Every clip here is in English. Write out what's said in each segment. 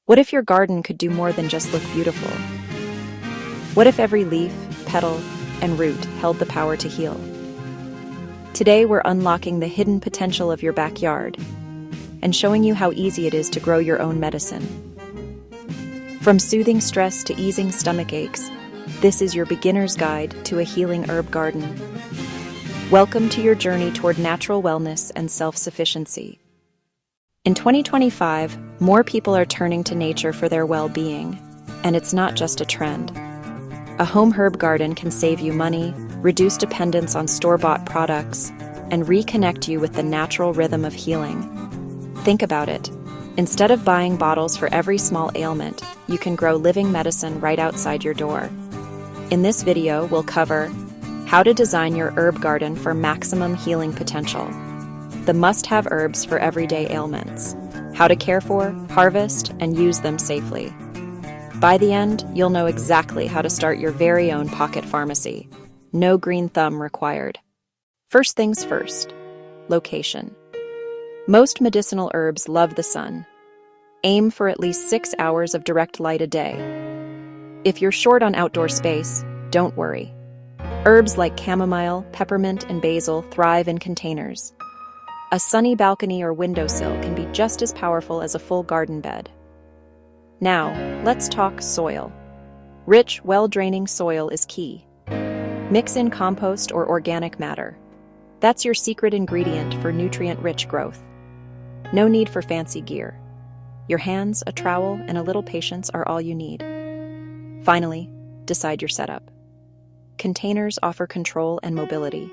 What if your garden could do more than just look beautiful? What if every leaf, petal, and root held the power to heal? Today we're unlocking the hidden potential of your backyard and showing you how easy it is to grow your own medicine. From soothing stress to easing stomach aches, this is your beginner's guide to a healing herb garden. Welcome to your journey toward natural wellness and self-sufficiency. In 2025, more people are turning to nature for their well-being, and it's not just a trend. A home herb garden can save you money, reduce dependence on store-bought products, and reconnect you with the natural rhythm of healing. Think about it. Instead of buying bottles for every small ailment, you can grow living medicine right outside your door. In this video, we'll cover how to design your herb garden for maximum healing potential, the must-have herbs for everyday ailments, how to care for, harvest, and use them safely. By the end, you'll know exactly how to start your very own pocket pharmacy. No green thumb required. First things first, location. Most medicinal herbs love the sun. Aim for at least 6 hours of direct light a day. If you're short on outdoor space, don't worry. Herbs like chamomile, peppermint, and basil thrive in containers. A sunny balcony or windowsill can be just as powerful as a full garden bed. Now, let's talk soil. Rich, well-draining soil is key. Mix in compost or organic matter. That's your secret ingredient for nutrient-rich growth. No need for fancy gear. Your hands, a trowel, and a little patience are all you need. Finally, decide your setup. Containers offer control and mobility.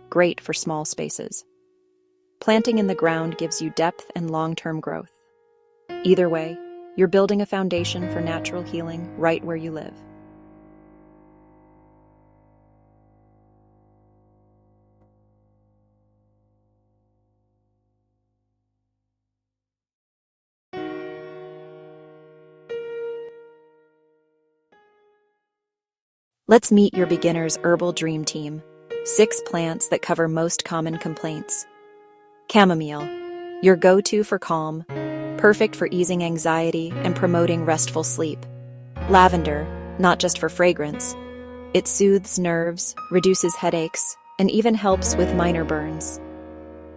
Great for small spaces. Planting in the ground gives you depth and long-term growth. Either way, you're building a foundation for natural healing right where you live. Let's meet your beginner's herbal dream team. 6 plants that cover most common complaints. Chamomile, your go-to for calm, perfect for easing anxiety and promoting restful sleep. Lavender, not just for fragrance. It soothes nerves, reduces headaches, and even helps with minor burns.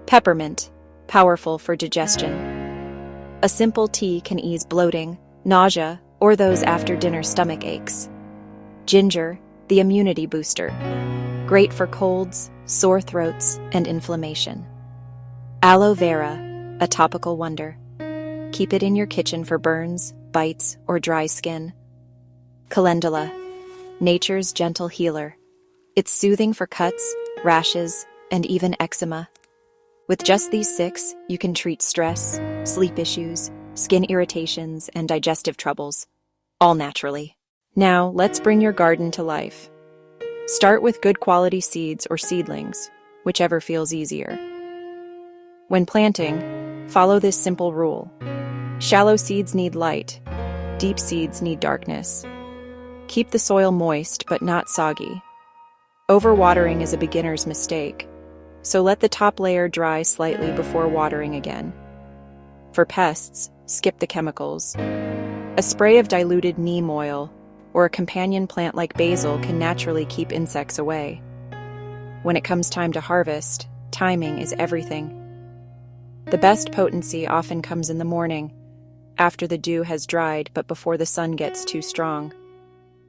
Peppermint, powerful for digestion. A simple tea can ease bloating, nausea, or those after-dinner stomach aches. Ginger, the immunity booster. Great for colds, sore throats, and inflammation. Aloe vera, a topical wonder. Keep it in your kitchen for burns, bites, or dry skin. Calendula, nature's gentle healer. It's soothing for cuts, rashes, and even eczema. With just these 6, you can treat stress, sleep issues, skin irritations, and digestive troubles, all naturally. Now, let's bring your garden to life. Start with good quality seeds or seedlings, whichever feels easier. When planting, follow this simple rule. Shallow seeds need light. Deep seeds need darkness. Keep the soil moist but not soggy. Overwatering is a beginner's mistake, so let the top layer dry slightly before watering again. For pests, skip the chemicals. A spray of diluted neem oil or a companion plant like basil can naturally keep insects away. When it comes time to harvest, timing is everything. The best potency often comes in the morning, after the dew has dried but before the sun gets too strong.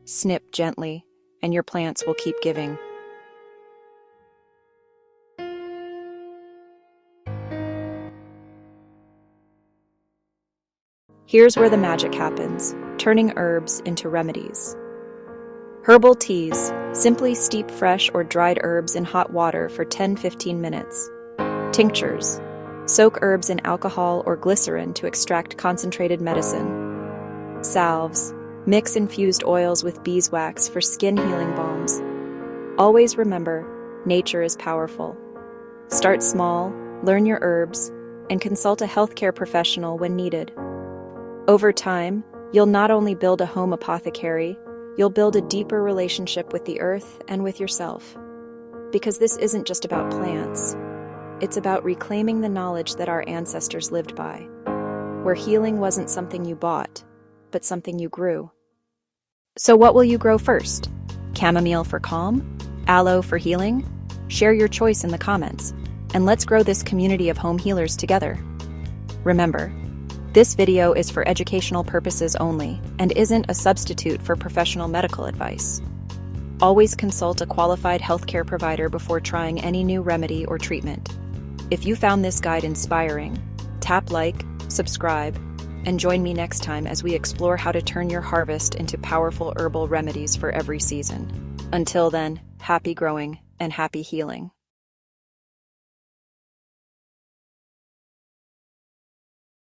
Snip gently, and your plants will keep giving. Here's where the magic happens, turning herbs into remedies. Herbal teas, simply steep fresh or dried herbs in hot water for 10-15 minutes. Tinctures, soak herbs in alcohol or glycerin to extract concentrated medicine. Salves, mix infused oils with beeswax for skin healing balms. Always remember, nature is powerful. Start small, learn your herbs, and consult a healthcare professional when needed. Over time, you'll not only build a home apothecary, you'll build a deeper relationship with the earth and with yourself. Because this isn't just about plants. It's about reclaiming the knowledge that our ancestors lived by. where healing wasn't something you bought, but something you grew. So what will you grow first? Chamomile for calm? Aloe for healing? Share your choice in the comments, and let's grow this community of home healers together. Remember, this video is for educational purposes only and isn't a substitute for professional medical advice. Always consult a qualified healthcare provider before trying any new remedy or treatment. If you found this guide inspiring, tap like, subscribe, and join me next time as we explore how to turn your harvest into powerful herbal remedies for every season. Until then, happy growing and happy healing.